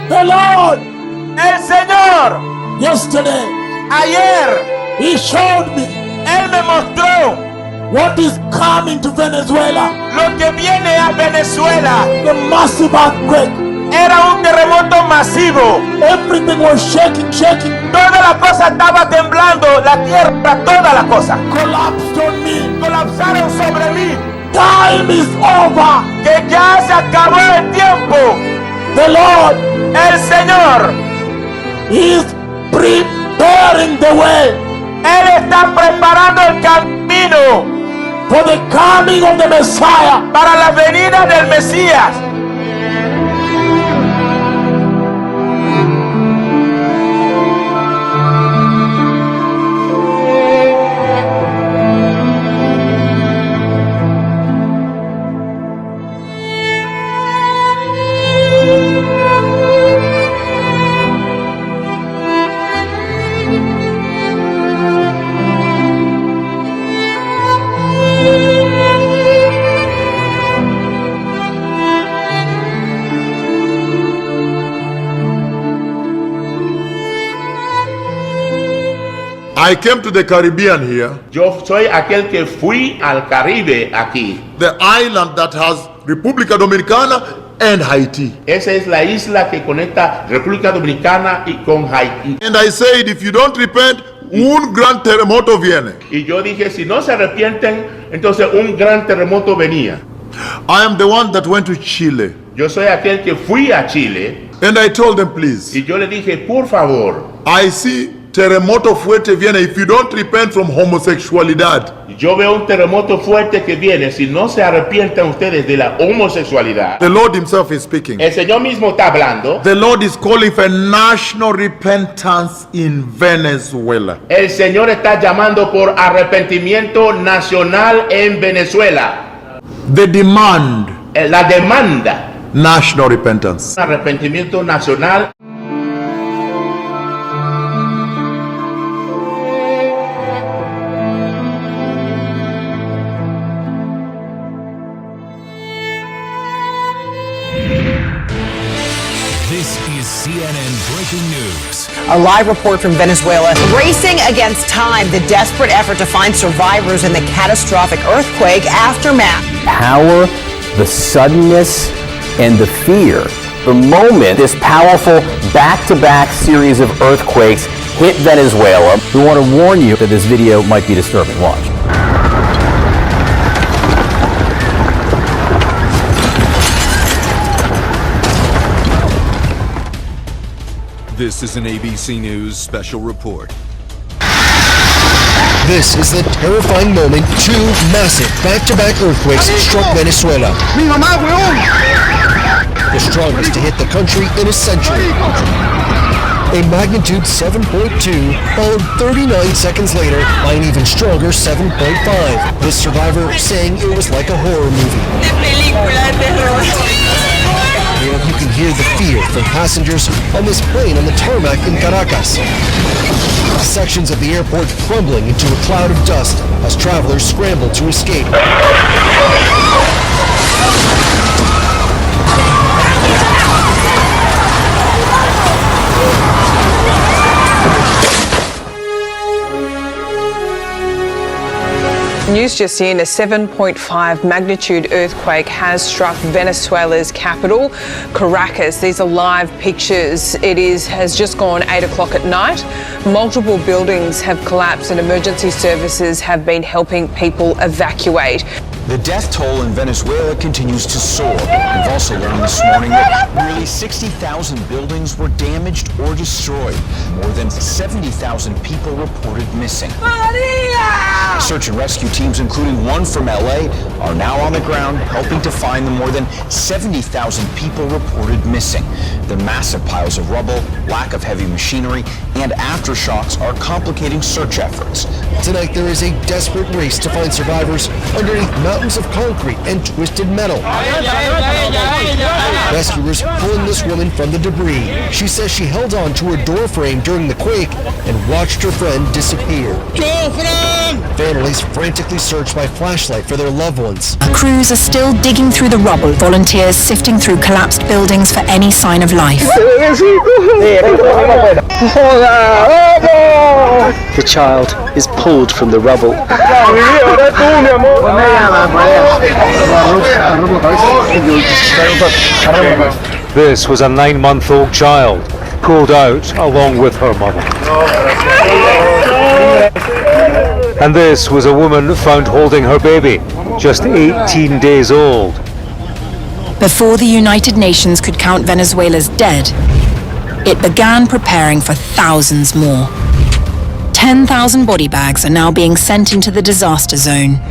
The Lord, El Señor, yesterday, ayer, He showed me Él me mostró what is coming to Venezuela. lo que viene a Venezuela. The massive earthquake. Era un terremoto masivo. Everything was shaking. Toda la cosa estaba temblando, la tierra, toda la cosa. Collapsed on me. Colapsaron sobre mí. Time is over. Que ya se acabó el tiempo. The Lord, El Señor, is preparing the way Él está preparando el camino for the coming of the Messiah. para la venida del Mesías. I came to the Caribbean here, Yo soy aquel que fui al Caribe aquí. the island that has República Dominicana and Haiti. Esa es la isla que conecta República Dominicana y con Haití. And I said, if you don't repent, un gran terremoto viene. Y yo dije, si no se arrepienten, entonces un gran terremoto venía. I am the one that went to Chile. Yo soy aquel que fui a Chile And I told them, please, y yo le dije, por favor, I see terremoto fuerte viene if you don't repent from homosexualidad. yo veo un terremoto fuerte que viene si no se arrepientan ustedes de la homosexualidad. The Lord himself is speaking. El Señor mismo está hablando. The Lord is calling for national repentance in Venezuela. El Señor está llamando por arrepentimiento nacional en Venezuela. The demand, La demanda, national repentance. arrepentimiento nacional. This is CNN Breaking News. A live report from Venezuela. Racing against time, the desperate effort to find survivors in the catastrophic earthquake aftermath. Power, the suddenness, and the fear. The moment this powerful back-to-back series of earthquakes hit Venezuela, we want to warn you that this video might be disturbing. Watch. This is an ABC News special report. This is the terrifying moment two massive back-to-back earthquakes struck Venezuela. The strongest to hit the country in a century. A magnitude 7.2 followed 39 seconds later by an even stronger 7.5. This survivor saying it was like a horror movie. And you can hear the fear from passengers on this plane on the tarmac in Caracas. Sections of the airport crumbling into a cloud of dust as travelers scramble to escape. News just in, a 7.5 magnitude earthquake has struck Venezuela's capital, Caracas. These are live pictures. Has just gone 8 o'clock at night. Multiple buildings have collapsed and emergency services have been helping people evacuate. The death toll in Venezuela continues to soar. We've also learned this morning that nearly 60,000 buildings were damaged or destroyed. More than 70,000 people reported missing. Search and rescue teams, including one from LA, are now on the ground helping to find the more than 70,000 people reported missing. The massive piles of rubble, lack of heavy machinery, and aftershocks are complicating search efforts. Tonight there is a desperate race to find survivors underneath mountains of concrete and twisted metal. Rescuers pulling this woman from the debris. She says she held on to her door frame during the quake and watched her friend disappear. Families frantically search by flashlight for their loved ones. Crews are still digging through the rubble, volunteers sifting through collapsed buildings for any sign of life. The child is pulled from the rubble. This was a 9-month-old child, pulled out along with her mother. And this was a woman found holding her baby, just 18 days old. Before the United Nations could count Venezuela's dead, it began preparing for thousands more. 10,000 body bags are now being sent into the disaster zone.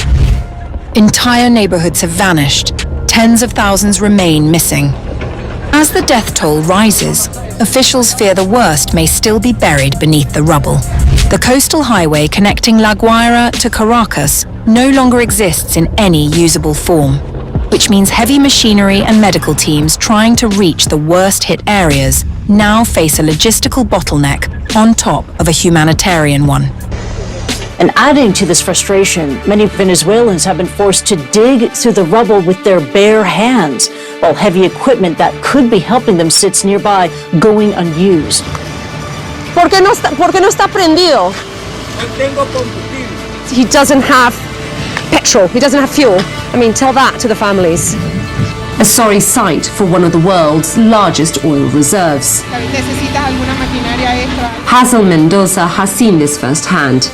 Entire neighborhoods have vanished. Tens of thousands remain missing. As the death toll rises, officials fear the worst may still be buried beneath the rubble. The coastal highway connecting La Guaira to Caracas no longer exists in any usable form, which means heavy machinery and medical teams trying to reach the worst-hit areas now face a logistical bottleneck on top of a humanitarian one. And adding to this frustration, many Venezuelans have been forced to dig through the rubble with their bare hands, while heavy equipment that could be helping them sits nearby going unused. ¿Por qué no está prendido? He doesn't have petrol, he doesn't have fuel. I mean, tell that to the families. A sorry sight for one of the world's largest oil reserves. Hazel Mendoza has seen this firsthand.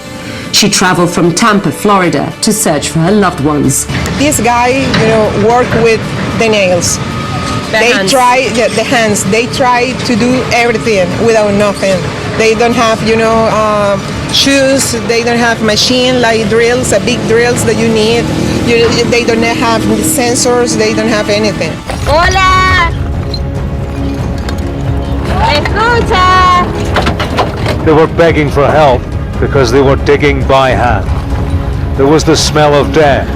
She traveled from Tampa, Florida to search for her loved ones. This guy, worked with the nails. They try to do everything without nothing. They don't have, shoes. They don't have machine like drills, big drills that you need. They don't have sensors. They don't have anything. Hola. Escucha. They were begging for help because they were digging by hand. There was the smell of death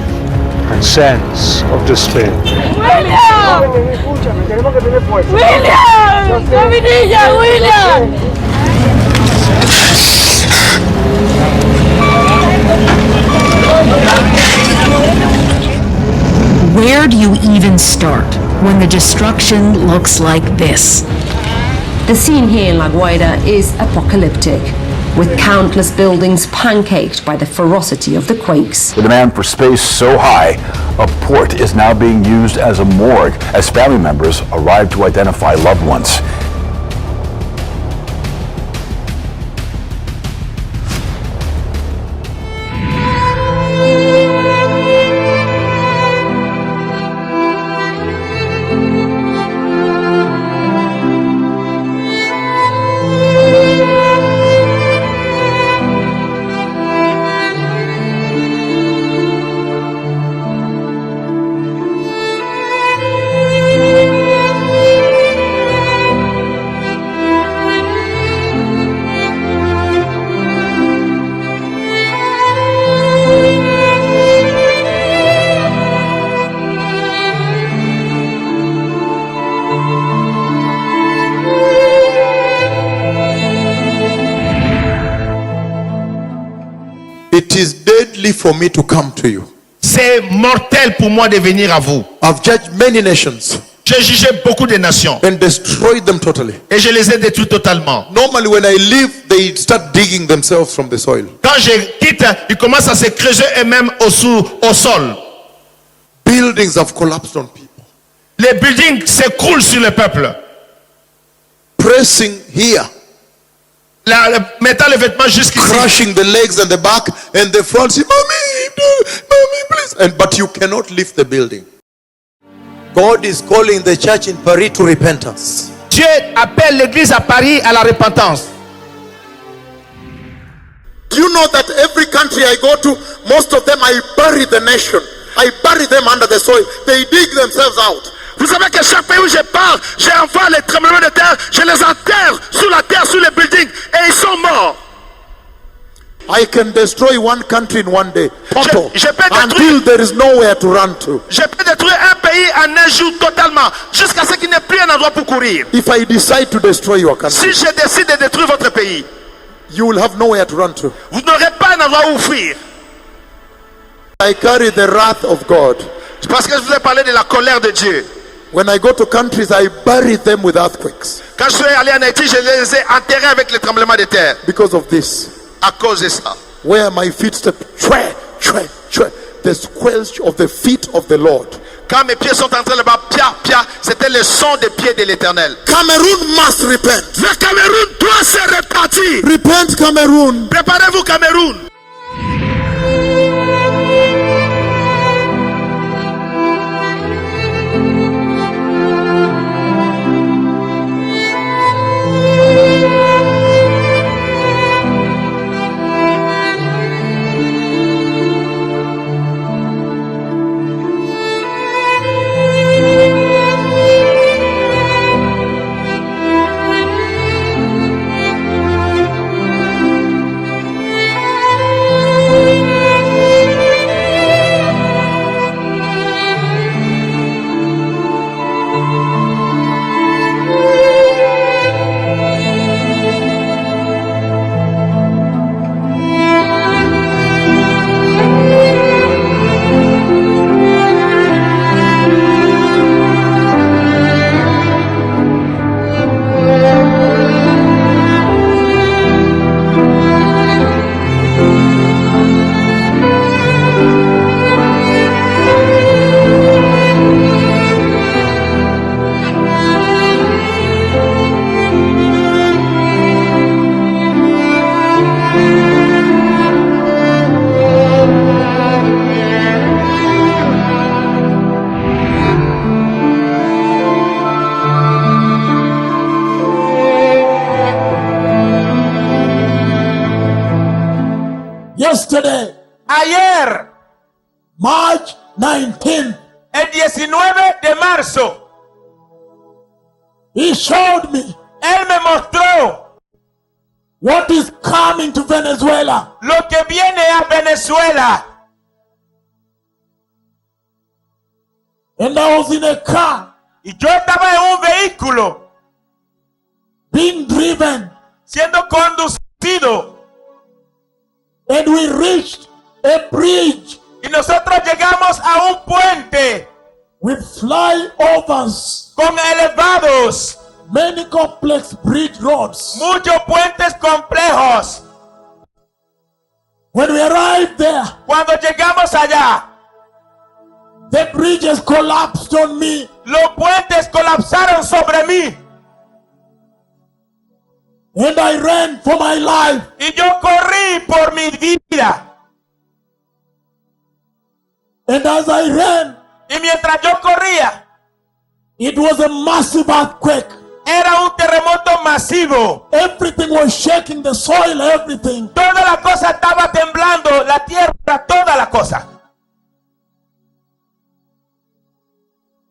and sense of despair. ¡William! ¡William! ¡Mi niña, William! Where do you even start when the destruction looks like this? The scene here in La Guaira is apocalyptic, with countless buildings pancaked by the ferocity of the quakes. The demand for space so high, a port is now being used as a morgue as family members arrive to identify loved ones. It is deadly for me to come to you. C'est mortel pour moi de venir à vous. I've judged many nations. J'ai jugé beaucoup de nations. And destroyed them totally. Et je les ai détruits totalement. Normally when I leave, they start digging themselves from the soil. Quand je quitte, ils commencent à se creuser eux-mêmes au sol. Buildings have collapsed on people. Les buildings s'écroulent sur le peuple. Pressing here. Mettant les vêtements jusqu'ici. Crushing the legs and the back and the front. Mommy, please. But you cannot lift the building. God is calling the church in Paris to repentance. Dieu appelle l'église à Paris à la repentance. Do you know that every country I go to, most of them I bury the nation. I bury them under the soil. They dig themselves out. Vous savez que chaque pays où je pars, j'envoie les tremblements de terre, je les enterre sous la terre, sous les buildings, et ils sont morts. I can destroy one country in one day. Total. Until there is nowhere to run to. Je peux détruire un pays en un jour totalement, jusqu'à ce qu'il n'y ait courir. If I decide to destroy your country, Si je décide de détruire votre pays, you will have nowhere to run to. vous n'aurez pas un endroit où fuir. I carry the wrath of God. Parce que je vous ai parlé de la colère de Dieu. When I go to countries, I bury them with earthquakes. Quand je suis allé en Haïti, je les ai enterrés avec les tremblements de terre. Because of this. À cause de ça. Where my feet step, the squelch of the feet of the Lord. Quand mes pieds sont entrés là-bas, pia, pia, c'était le son des pieds de l'Éternel. Cameroon must repent. Le Cameroun doit se repartir. Repent, Cameroon. Préparez-vous, Cameroun. Yesterday, ayer, March 19th, el 19 de marzo, he showed me él me mostró what is coming to Venezuela. lo que viene a Venezuela. And I was in a car, Y yo estaba en un vehículo being driven, siendo conducido. and we reached a bridge Y nosotros llegamos a un puente with flyovers, con elevados, many complex bridge roads. muchos puentes complejos. When we arrived there, Cuando llegamos allá, the bridges collapsed on me. los puentes colapsaron sobre mí. And I ran for my life. Y yo corrí por mi vida. And as I ran, Y mientras yo corría, it was a massive earthquake. era un terremoto masivo. Everything was shaking, the soil, everything. Toda la cosa estaba temblando, la tierra, toda la cosa.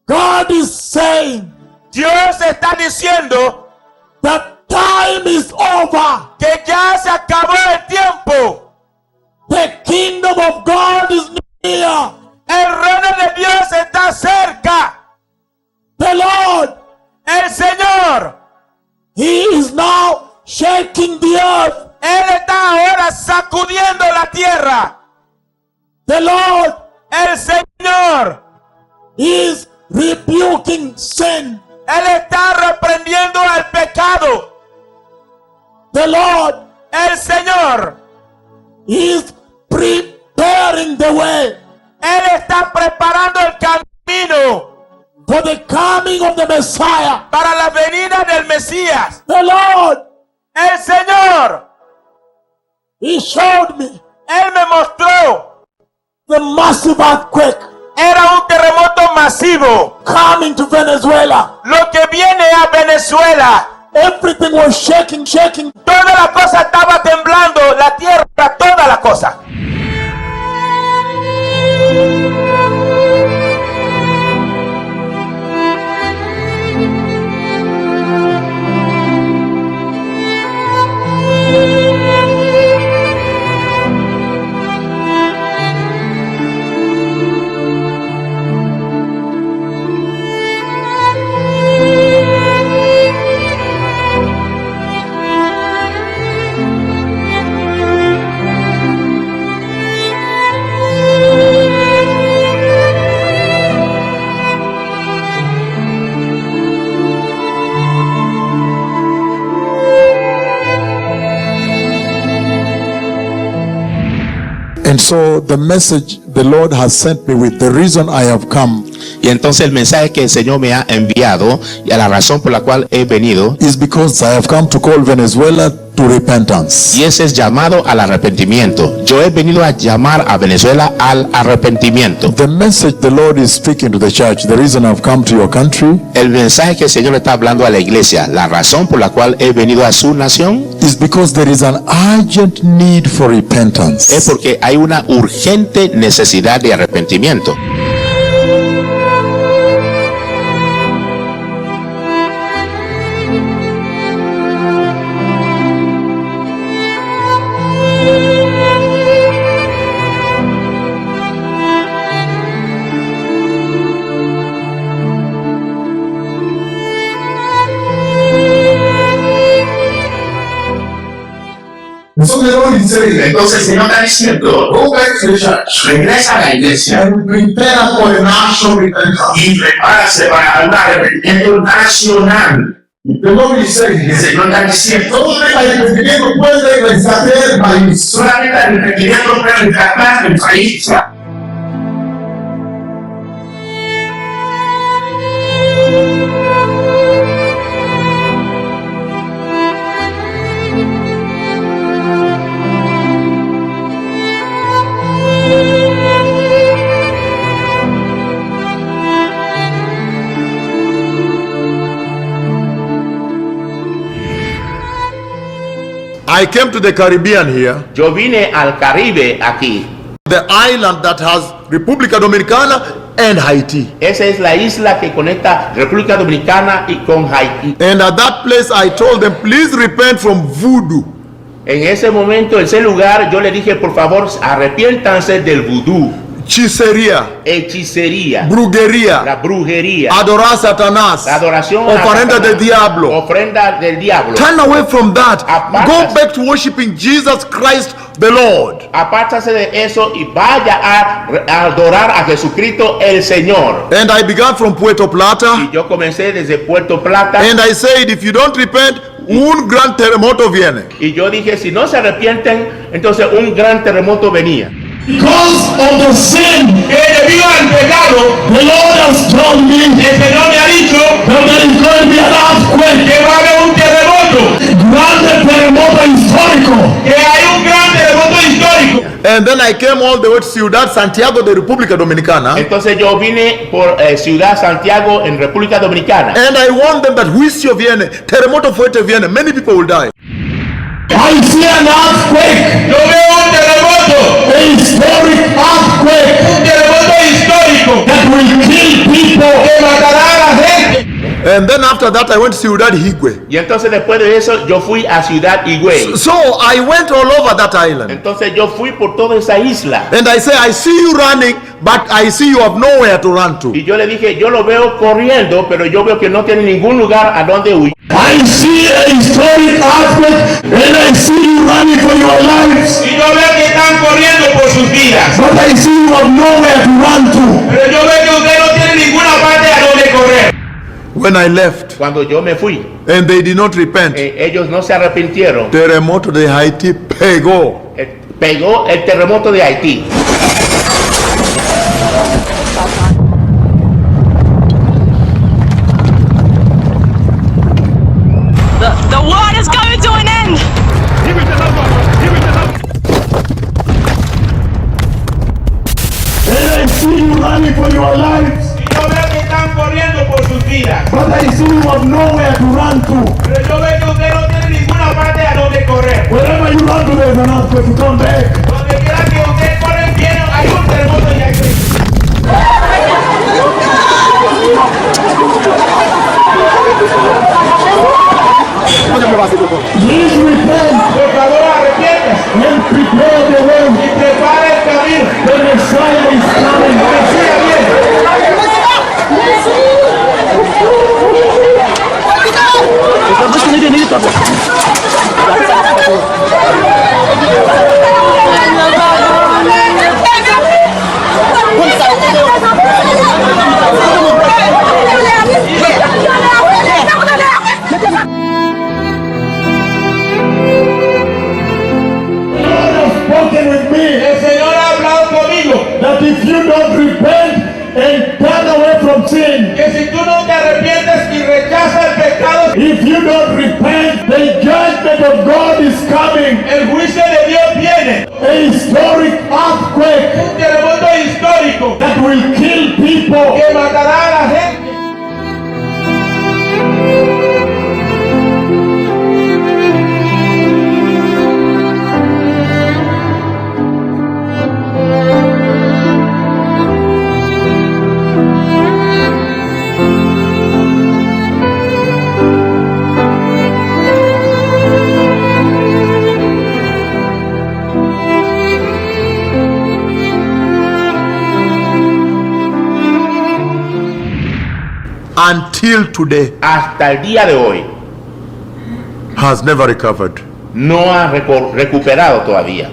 God is saying Dios está diciendo that time is over. que ya se acabó el tiempo. The kingdom of God is near. El reino de Dios está cerca. The Lord, El Señor, He is now shaking the earth. Él está ahora sacudiendo la tierra. The Lord El Señor, is rebuking sin. Él está reprendiendo al pecado. The Lord El Señor, is preparing the way Él está preparando el camino for the coming of the Messiah. para la venida del Mesías. The Lord, El Señor, He showed me Él me mostró, the massive earthquake era un terremoto masivo. coming to Venezuela. Lo que viene a Venezuela. Everything was shaking. Toda la cosa estaba temblando, la tierra, toda la cosa. And so the message the Lord has sent me with, the reason I have come, y entonces el mensaje que el Señor me ha enviado y a la razón por la cual he venido, is because I have come to call Venezuela to repentance. Y ese es llamado al arrepentimiento. Yo he venido a llamar a Venezuela al arrepentimiento. The message the Lord is speaking to the church, the reason I've come to your country, el mensaje que el Señor está hablando a la iglesia, la razón por la cual he venido a su nación, is because there is an urgent need for repentance. Es porque hay una urgente necesidad de arrepentimiento. Entonces el Señor está diciendo, go back to the church, regresa a la iglesia y prepárase para un arrepentimiento nacional. El Señor está diciendo, solamente el arrepentimiento puede rescatar el país. I came to the Caribbean here. Yo vine al Caribe aquí. The island that has República Dominicana and Haiti. Esa es la isla que conecta República Dominicana y con Haití. And at that place I told them, please repent from voodoo. En ese momento, en ese lugar, yo le dije, por favor, arrepiéntanse del vudú. Hechicería, brujería, la brujería, adorar a Satanás, la adoración ofrenda del diablo, ofrenda del diablo. Turn away from that. Go back to worshiping Jesus Christ the Lord. Apártase de eso y vaya a adorar a Jesucristo el Señor. And I began from Puerto Plata. Y yo comencé desde Puerto Plata. And I said, if you don't repent, un gran terremoto viene. Y yo dije, si no se arrepienten, entonces un gran terremoto venía. Because of the sin, debido al pecado, the Lord has told me, el Señor me ha dicho, that there is going to be an earthquake, que va a haber un terremoto, grande terremoto histórico, que hay un gran terremoto histórico. And then I came all the way to Ciudad Santiago de República Dominicana. Entonces yo vine por Ciudad Santiago en República Dominicana. And I warned them that juicio viene, terremoto fuerte viene, many people will die. I see an earthquake. Yo veo un terremoto, a historic earthquake, un terremoto histórico, that will kill people, que matará a la gente. And then after that I went to Ciudad Higüey. Y entonces después de eso yo fui a Ciudad Higüey. So I went all over that island. Entonces yo fui por toda esa isla. And I say, I see you running, but I see you have nowhere to run to. Y yo le dije, yo lo veo corriendo, pero yo veo que no tiene ningún lugar a donde huir. I see a historic earthquake, and I see you running for your lives. Y yo veo que están corriendo por sus vidas. But I see you have nowhere to run to. Pero yo veo que usted no tiene ninguna parte a donde correr. When I left, cuando yo me fui, and they did not repent, ellos no se arrepintieron. Terremoto de Haití pegó. Pegó el terremoto de Haití. The war is coming to an end. And I see you running for your lives. Yo veo que están corriendo por sus vidas. But I see you have nowhere to run to. Pero yo veo que usted no tiene ninguna parte a donde correr. Wherever you run to, there's an earthquake to come back. Donde quiera que usted corre, viene, hay un terremoto y hay que... Please repent. Por favor, arrepiéntase. And prepare the way. Y prepare el camino. The Messiah is coming. El Mesías viene. El Señor ha until today hasta el día de hoy has never recovered. no ha recuperado todavía.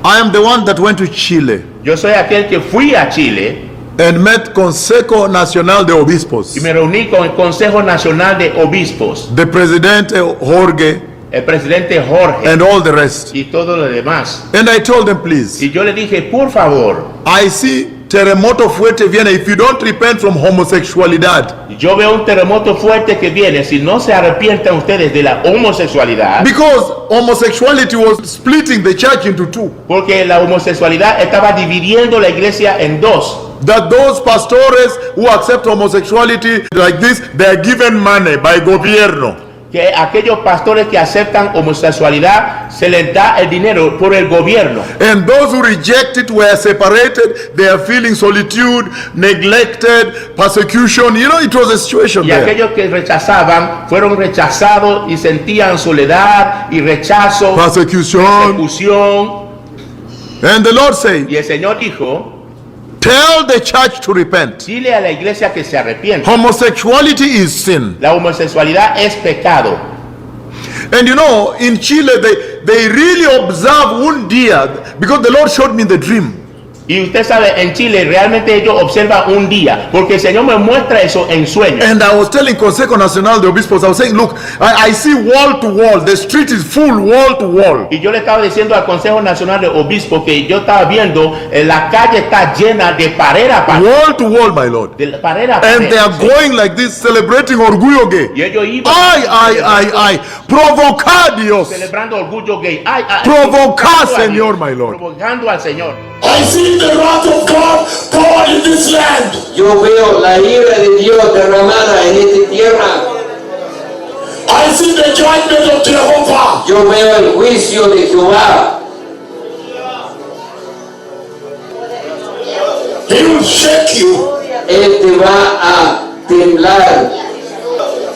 I am the one that went to Chile Yo soy aquel que fui a Chile and met Consejo Nacional de Obispos, y me reuní con el Consejo Nacional de Obispos, the President Jorge, el presidente Jorge and all the rest. y todo lo demás. And I told them, please, Y yo le dije, por favor, I see terremoto fuerte viene if you don't repent from homosexualidad. yo veo un terremoto fuerte que viene si no se arrepientan ustedes de la homosexualidad. Because homosexuality was splitting the church into two. Porque la homosexualidad estaba dividiendo la iglesia en dos. That those pastores who accept homosexuality like this, they are given money by gobierno. Que aquellos pastores que aceptan homosexualidad se les da el dinero por el gobierno. And those who reject it were separated. They are feeling solitude, neglected, persecution. You know, it was a situation Y there. aquellos que rechazaban fueron rechazados y sentían soledad y rechazo, persecución. And the Lord said, Y el Señor dijo, tell the church to repent. dile a la iglesia que se arrepienta. Homosexuality is sin. La homosexualidad es pecado. And you know, in Chile, they really observe un día, because the Lord showed me the dream. Y usted sabe, en Chile realmente ellos observan un día, porque el Señor me muestra eso en sueños. And I was telling Consejo Nacional de Obispos, I was saying, look, I see wall to wall. The street is full, wall to wall. Y yo le estaba diciendo al Consejo Nacional de Obispos que yo estaba viendo la calle está llena de pared a pared. Wall to wall, my Lord. De pared a pared. And they are going like this, celebrating orgullo gay. Y ellos iban Ay. Provocar, Dios. celebrando orgullo gay. Provocar, Señor, my Lord. Provocando al Señor. I see the wrath of God poured in this land. Yo veo la ira de Dios derramada en esta tierra. I see the judgment of Jehovah. Yo veo el juicio de Jehová. He will shake you. Él te va a temblar.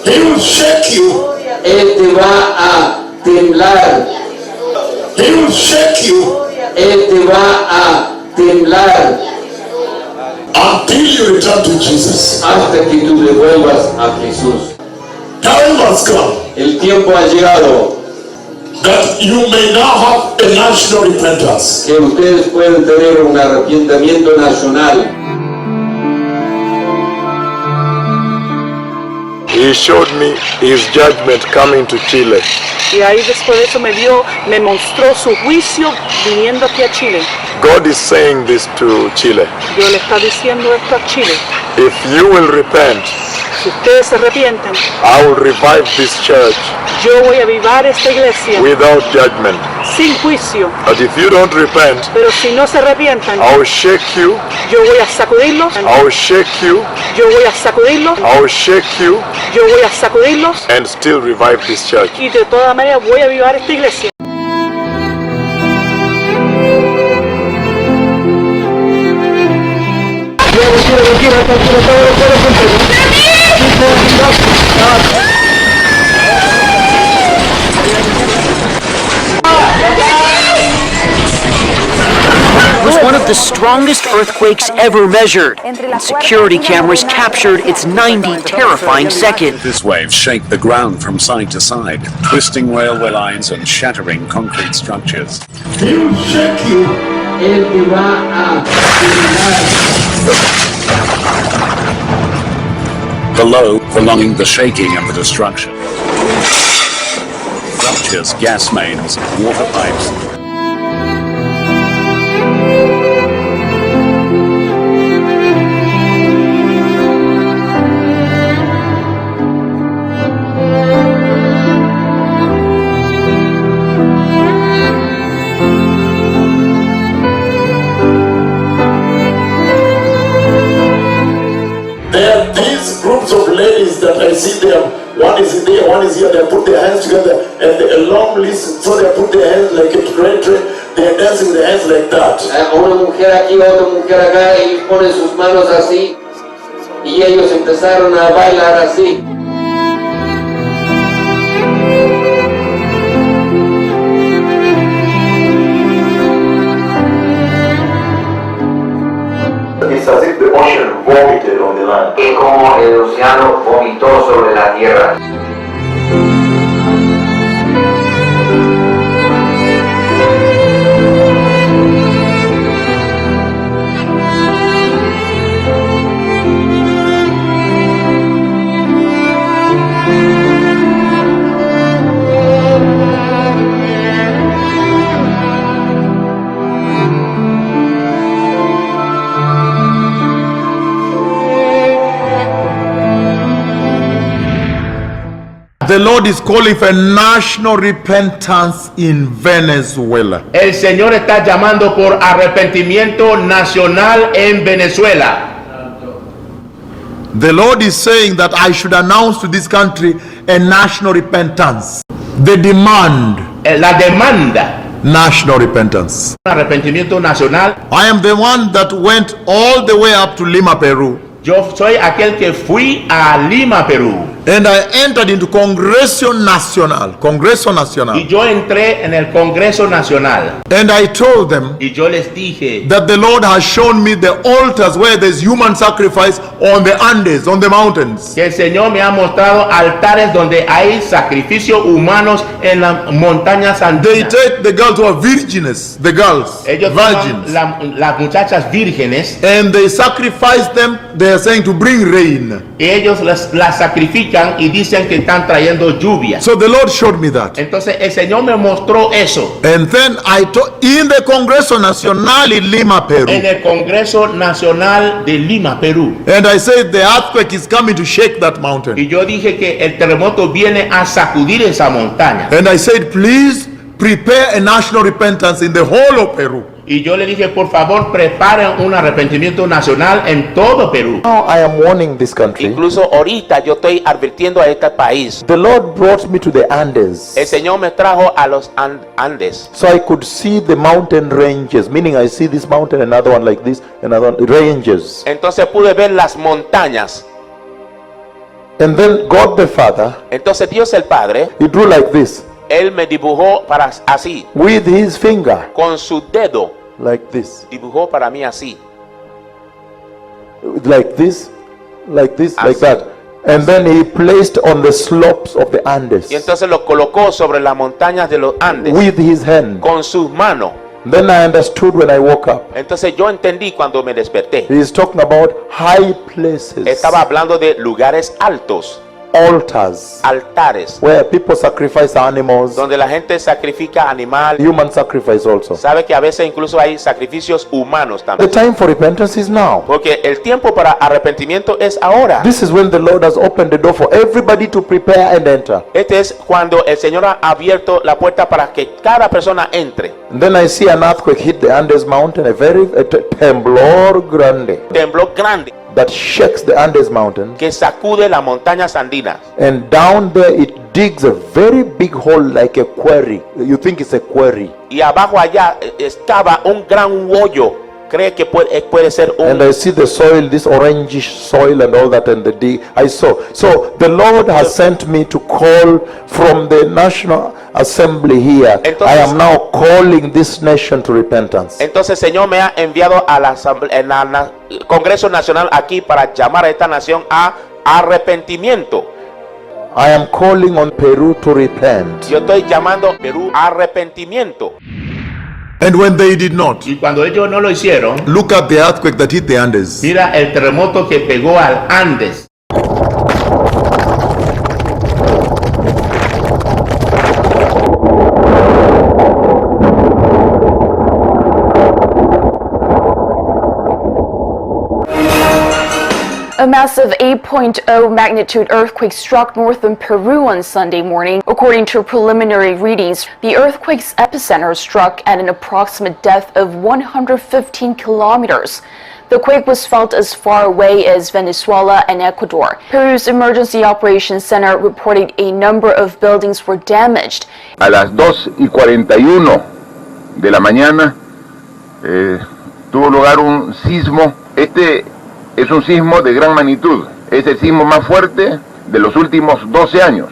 He will shake you. Él te va a temblar. He will shake you. Él te va a temblar. Until you return to Jesus. Hasta que tú devuelvas a Jesús. Time has come. El tiempo ha llegado. That you may now have a national repentance. Que ustedes pueden tener un arrepentimiento nacional. He showed me his judgment coming to Chile. Y ahí después de eso me mostró su juicio viniendo aquí a Chile. God is saying this to Chile. Dios le está diciendo esto a Chile. If you will repent, Si ustedes se arrepienten, I will revive this church yo voy a avivar esta iglesia without judgment. sin juicio. But if you don't repent, Pero si no se arrepientan, I will shake you, yo voy a sacudirlos. I will shake you, Yo voy a sacudirlos. I will shake you, Yo voy a sacudirlos. and still revive this church. Y de todas maneras voy a avivar esta iglesia. It was one of the strongest earthquakes ever measured, and security cameras captured its 90 terrifying seconds. This wave shake the ground from side to side, twisting railway lines and shattering concrete structures. He will shake you. Él te va a Below, prolonging the shaking and the destruction. Ruptures, gas mains, water pipes. There are these groups of ladies that I see them. One is there, one is here. They put their hands together and a long list. So they put their hands like a tray. They are dancing with their hands like that. una mujer aquí, otra mujer acá, ellos ponen sus manos así y ellos empezaron a bailar así. as if the ocean vomited on the land. Es como el océano vomitó sobre la tierra. The Lord is calling for national repentance in Venezuela. El Señor está llamando por arrepentimiento nacional en Venezuela. The Lord is saying that I should announce to this country a national repentance. The demand. La demanda. National repentance. Arrepentimiento nacional. I am the one that went all the way up to Lima, Peru. Yo soy aquel que fui a Lima, Perú. And I entered into Congreso Nacional. Y yo entré en el Congreso Nacional. And I told them y yo les dije that the Lord has shown me the altars where there's human sacrifice on the Andes, on the mountains. Que el Señor me ha mostrado altares donde hay sacrificios humanos en las montañas andinas. They take the girls who are virgins, the girls, ellos virgins, las muchachas vírgenes, and they sacrifice them. They are saying to bring rain. Y ellos las sacrifican y dicen que están trayendo lluvia. So the Lord showed me that. Entonces el Señor me mostró eso. And then I told in the Congreso Nacional in Lima, Peru. En el Congreso Nacional de Lima, Perú. And I said the earthquake is coming to shake that mountain. Y yo dije que el terremoto viene a sacudir esa montaña. And I said, please prepare a national repentance in the whole of Peru. Y yo le dije, por favor, preparen un arrepentimiento nacional en todo Perú. Now I am warning this country. Incluso ahorita yo estoy advirtiendo a este país. The Lord brought me to the Andes. El Señor me trajo a los Andes. So I could see the mountain ranges, meaning I see this mountain, another one like this, another one, ranges. Entonces pude ver las montañas. And then God the Father, entonces Dios el Padre, He drew like this. Él me dibujó para así. With His finger. Con su dedo. Like this. Dibujó para mí así. Like this, like this, así. Like that. And then He placed on the slopes of the Andes. Y entonces lo colocó sobre las montañas de los Andes. With His hand. Con sus manos. Then I understood when I woke up. Entonces yo entendí cuando me desperté. He is talking about high places. Estaba hablando de lugares altos. Altars, altares, where people sacrifice animals, donde la gente sacrifica animales, human sacrifice also. Sabe que a veces incluso hay sacrificios humanos también. The time for repentance is now. Porque el tiempo para arrepentimiento es ahora. This is when the Lord has opened the door for everybody to prepare and enter. Este es cuando el Señor ha abierto la puerta para que cada persona entre. And then I see an earthquake hit the Andes mountain, a temblor grande. Temblor grande. That shakes the Andes mountain. Que sacude las montañas andinas. And down there it digs a very big hole like a quarry. You think it's a quarry. Y abajo allá estaba un gran hoyo. Cree que puede ser un. And I see the soil, this orangish soil and all that, and the dig I saw. So the Lord has sent me to call from the National Assembly here. Entonces, I am now calling this nation to repentance. Entonces el Señor me ha enviado a la asamblea, Congreso Nacional aquí para llamar a esta nación a arrepentimiento. I am calling on Peru to repent. Yo estoy llamando a Perú a arrepentimiento. And when they did not, y cuando ellos no lo hicieron, look at the earthquake that hit the Andes. Mira el terremoto que pegó al Andes. A massive 8.0 magnitude earthquake struck northern Peru on Sunday morning. According to preliminary readings, the earthquake's epicenter struck at an approximate depth of 115 kilometers. The quake was felt as far away as Venezuela and Ecuador. Peru's Emergency Operations Center reported a number of buildings were damaged. A las 2:41 de la mañana tuvo lugar un sismo. Es un sismo de gran magnitud. Es el sismo más fuerte de los últimos 12 años.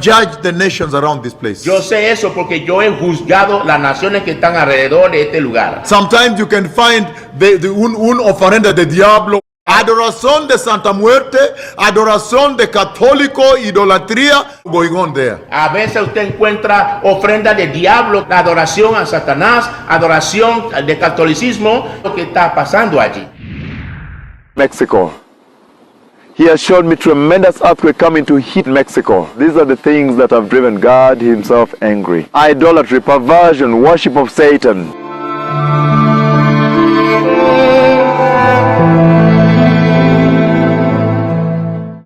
have judged the nations around this place. Yo sé eso porque yo he juzgado las naciones que están alrededor de este lugar. Sometimes you can find un ofrenda de diablo, adoración de Santa Muerte, adoración de católico, idolatría going on there. A veces usted encuentra ofrenda de diablo, adoración a Satanás, adoración de catolicismo, lo que está pasando allí. Mexico. He has shown me tremendous earthquake coming to hit Mexico. These are the things that have driven God himself angry. Idolatry, perversion, worship of Satan.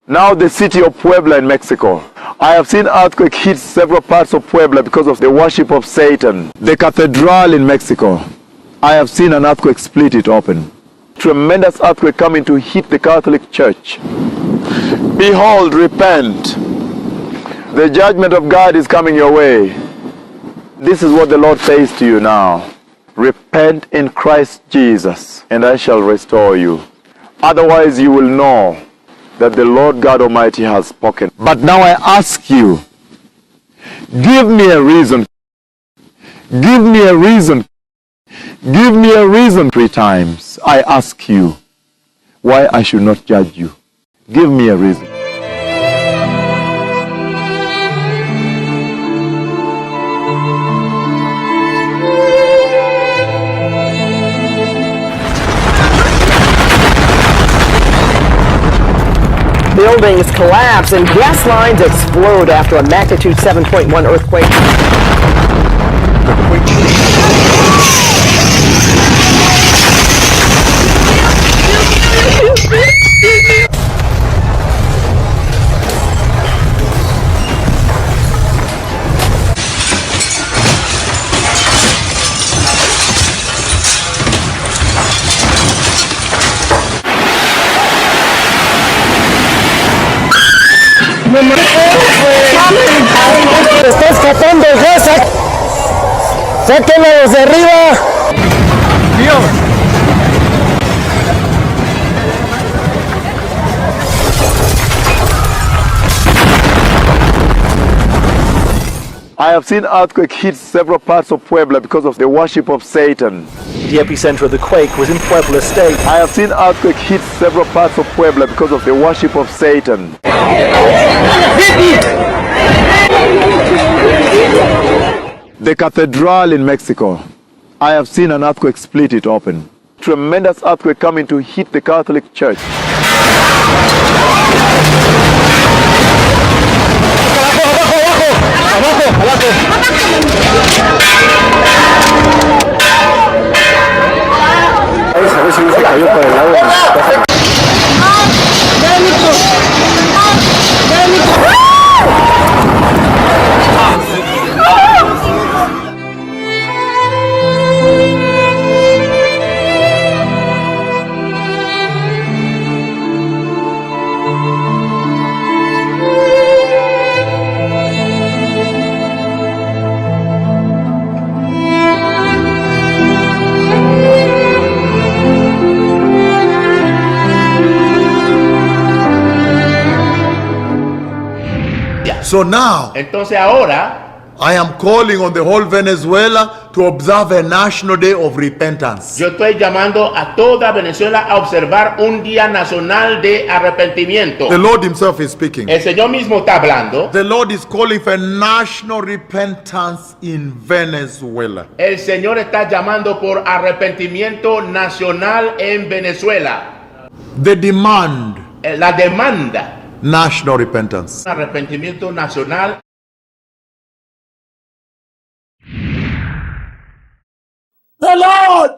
Now the city of Puebla in Mexico. I have seen earthquake hit several parts of Puebla because of the worship of Satan. The cathedral in Mexico. I have seen an earthquake split it open. Tremendous earthquake coming to hit the Catholic Church. Behold, repent. The judgment of God is coming your way. This is what the Lord says to you now. Repent in Christ Jesus, and I shall restore you. Otherwise you will know that the Lord God Almighty has spoken. But now I ask you, give me a reason. Give me a reason. Give me a reason 3 times. I ask you why I should not judge you. Give me a reason. Buildings collapse and gas lines explode after a magnitude 7.1 earthquake. Se está escapando el gas. ¡Sáquenlos de arriba! ¡Dios! I have seen earthquake hit several parts of Puebla because of the worship of Satan. The epicenter of the quake was in Puebla State. I have seen earthquake hit several parts of Puebla because of the worship of Satan. The cathedral in Mexico. I have seen an earthquake split it open. Tremendous earthquake coming to hit the Catholic Church. A ver si no se cayó por el lado. So now, entonces ahora, I am calling on the whole Venezuela to observe a national day of repentance. yo estoy llamando a toda Venezuela a observar un día nacional de arrepentimiento. The Lord himself is speaking. El Señor mismo está hablando. The Lord is calling for national repentance in Venezuela. El Señor está llamando por arrepentimiento nacional en Venezuela. The demand. La demanda. National repentance. Arrepentimiento nacional. The Lord,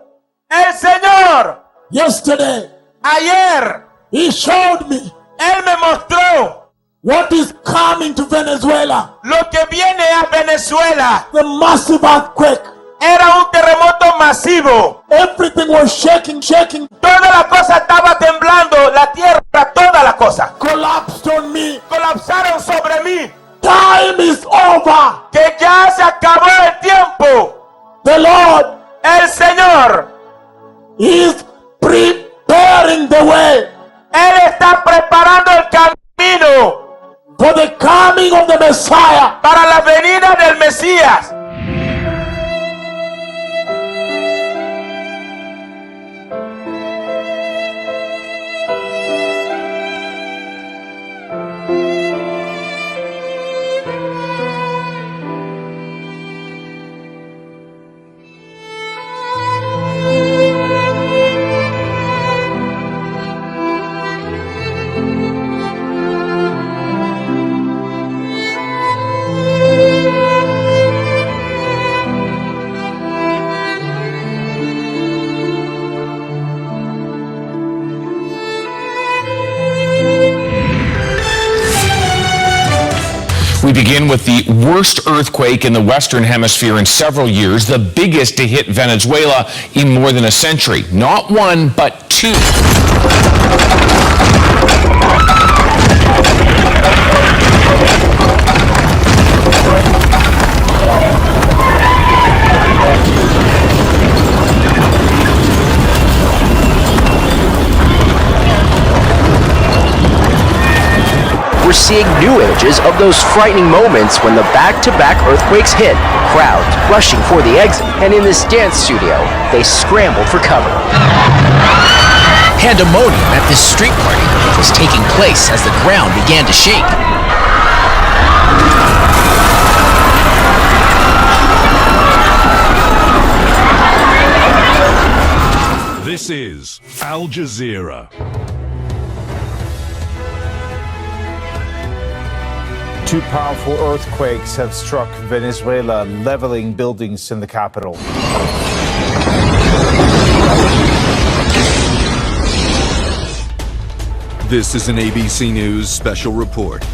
El Señor, yesterday, ayer, He showed me Él me mostró what is coming to Venezuela. lo que viene a Venezuela. The massive earthquake. Era un terremoto masivo. Everything was shaking. Toda la cosa estaba temblando, la tierra, toda la cosa. Collapsed on me. Colapsaron sobre mí. Time is over. Que ya se acabó el tiempo. The Lord, el Señor, is preparing the way. Él está preparando el camino for the coming of the Messiah. para la venida del Mesías. We begin with the worst earthquake in the Western Hemisphere in several years, the biggest to hit Venezuela in more than a century. Not one, but two. We're seeing new images of those frightening moments when the back-to-back earthquakes hit. Crowds rushing for the exit, and in this dance studio, they scrambled for cover. Pandemonium at this street party was taking place as the ground began to shake. This is Al Jazeera. Two powerful earthquakes have struck Venezuela, leveling buildings in the capital. This is an ABC News special report.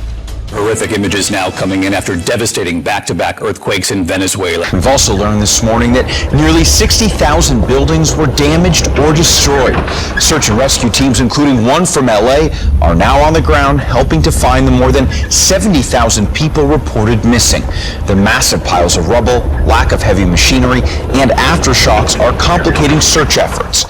Horrific images now coming in after devastating back-to-back earthquakes in Venezuela. We've also learned this morning that nearly 60,000 buildings were damaged or destroyed. Search and rescue teams, including one from LA, are now on the ground helping to find the more than 70,000 people reported missing. The massive piles of rubble, lack of heavy machinery, and aftershocks are complicating search efforts.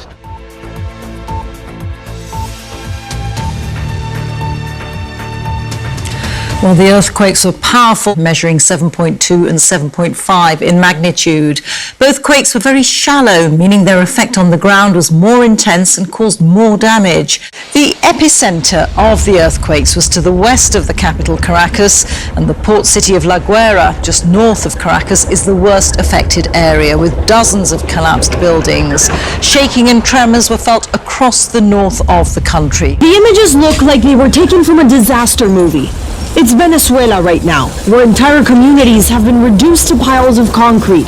Well, the earthquakes were powerful, measuring 7.2 and 7.5 in magnitude. Both quakes were very shallow, meaning their effect on the ground was more intense and caused more damage. The epicenter of the earthquakes was to the west of the capital, Caracas, and the port city of La Guaira, just north of Caracas, is the worst affected area, with dozens of collapsed buildings. Shaking and tremors were felt across the north of the country. The images look like they were taken from a disaster movie. It's Venezuela right now, where entire communities have been reduced to piles of concrete.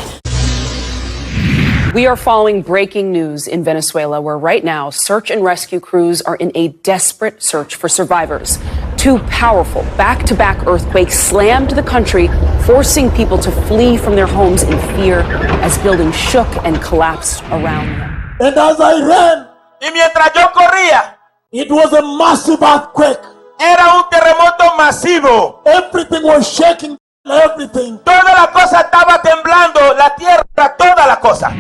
We are following breaking news in Venezuela, where right now search and rescue crews are in a desperate search for survivors. Two powerful back-to-back earthquakes slammed the country, forcing people to flee from their homes in fear as buildings shook and collapsed around them. And as I ran, Y mientras yo corría, it was a massive earthquake. era un terremoto masivo. Everything was shaking, everything. Toda la cosa estaba temblando, la tierra, toda la cosa.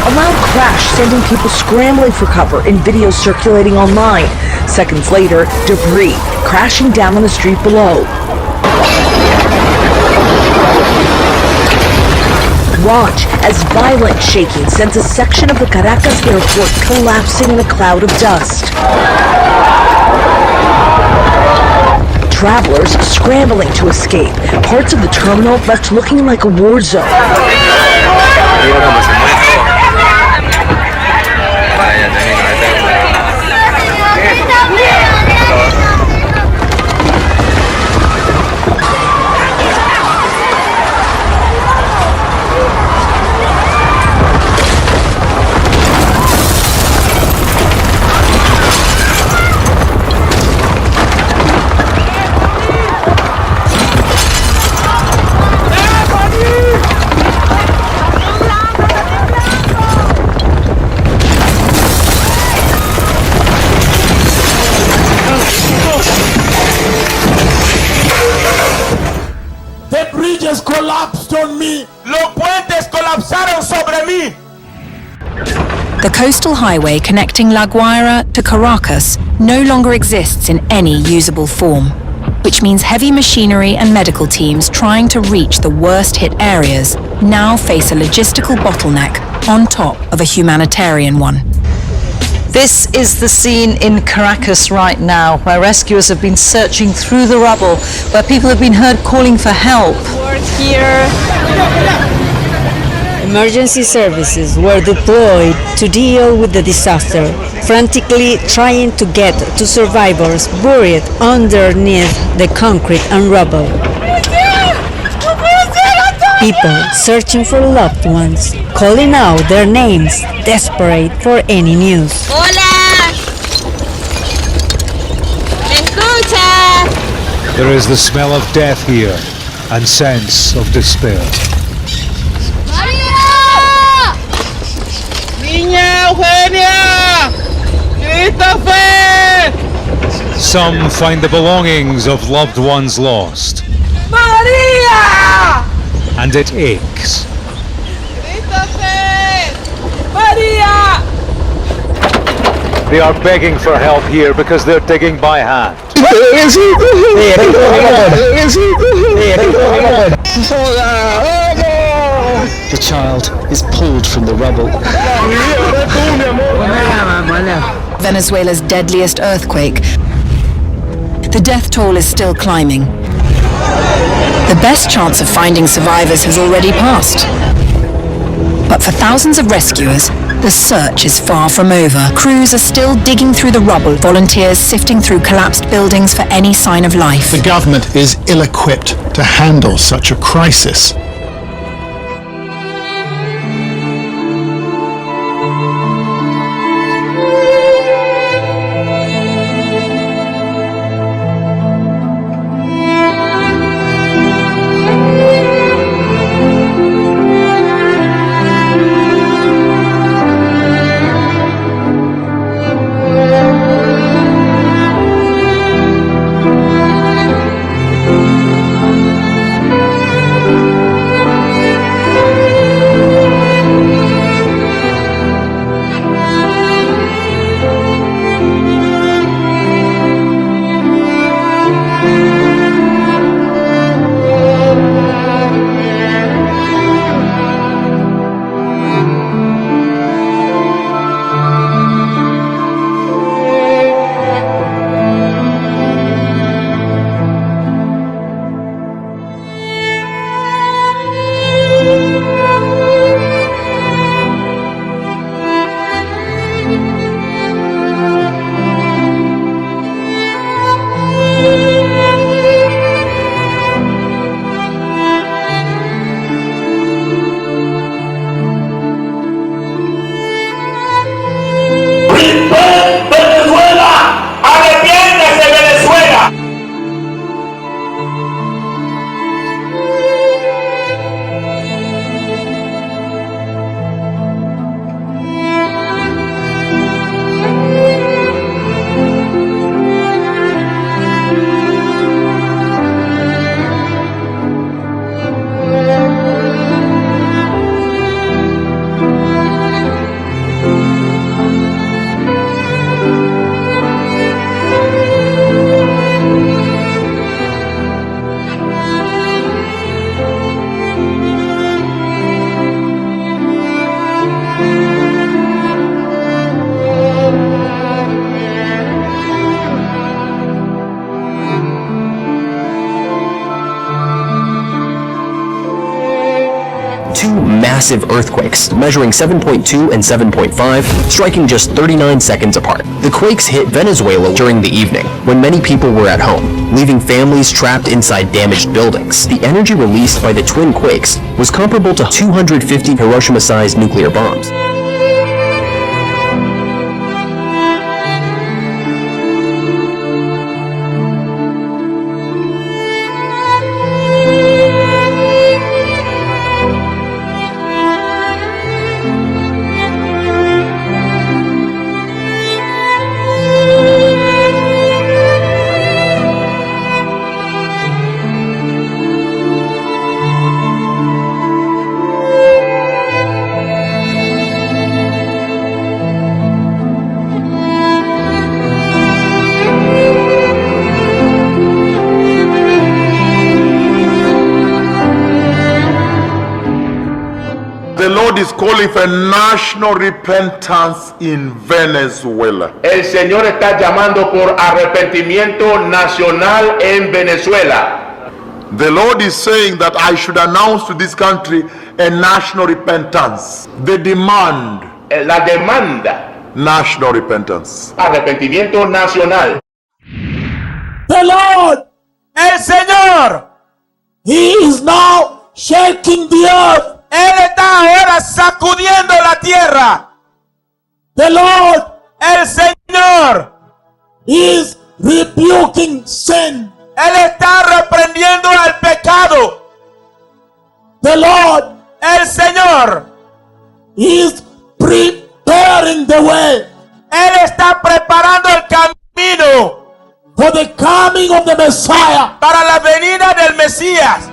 A loud crash sending people scrambling for cover in videos circulating online. Seconds later, debris crashing down on the street below. Watch as violent shaking sends a section of the Caracas airport collapsing in a cloud of dust. Travelers scrambling to escape. Parts of the terminal left looking like a war zone. collapsed on me. Los puentes colapsaron sobre mí. The coastal highway connecting La Guaira to Caracas no longer exists in any usable form, which means heavy machinery and medical teams trying to reach the worst-hit areas now face a logistical bottleneck on top of a humanitarian one. This is the scene in Caracas right now, where rescuers have been searching through the rubble, where people have been heard calling for help. Here. Emergency services were deployed to deal with the disaster, frantically trying to get to survivors buried underneath the concrete and rubble. People searching for loved ones, calling out their names, desperate for any news. Hola! ¿Me escucha? There is the smell of death here and sense of despair. ¡María! ¡Niña Eugenia! ¡Christopher! Some find the belongings of loved ones lost, ¡María! and it aches. ¡Christopher! ¡María! They are begging for help here because they're digging by hand. The child is pulled from the rubble. Venezuela's deadliest earthquake. The death toll is still climbing. The best chance of finding survivors has already passed. But for thousands of rescuers, the search is far from over. Crews are still digging through the rubble, volunteers sifting through collapsed buildings for any sign of life. The government is ill-equipped to handle such a crisis. Massive earthquakes, measuring 7.2 and 7.5, striking just 39 seconds apart. The quakes hit Venezuela during the evening, when many people were at home, leaving families trapped inside damaged buildings. The energy released by the twin quakes was comparable to 250 Hiroshima-sized nuclear bombs. Lord is calling for national repentance in Venezuela. El Señor está llamando por arrepentimiento nacional en Venezuela. The Lord is saying that I should announce to this country a national repentance. The demand. La demanda. National repentance. Arrepentimiento nacional. The Lord, el Señor, He is now shaking the earth. Él está ahora sacudiendo la tierra. The Lord, el Señor, is rebuking sin. Él está reprendiendo al pecado. The Lord, el Señor, is preparing the way. Él está preparando el camino for the coming of the Messiah. Para la venida del Mesías.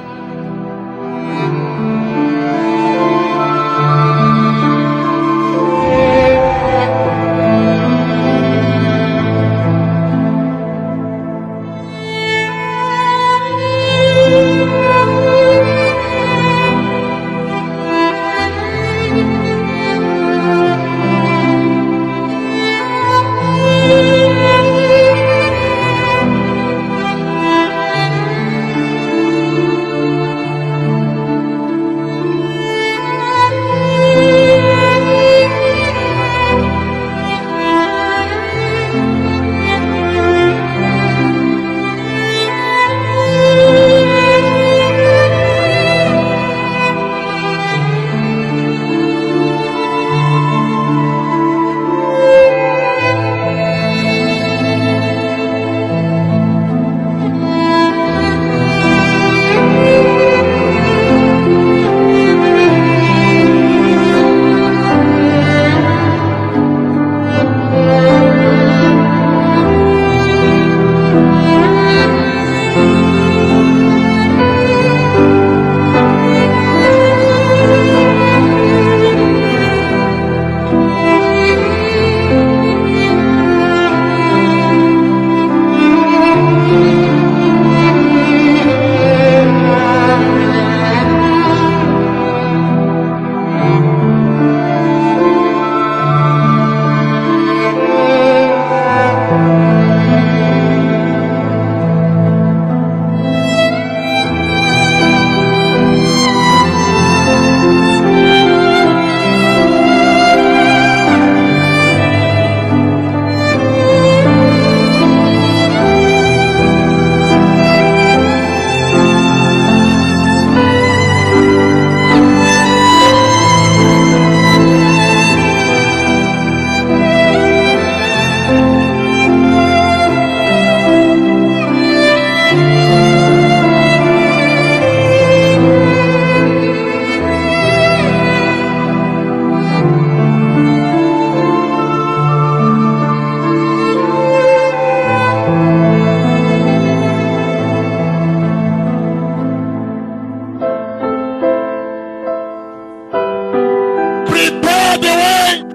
Prepare the way.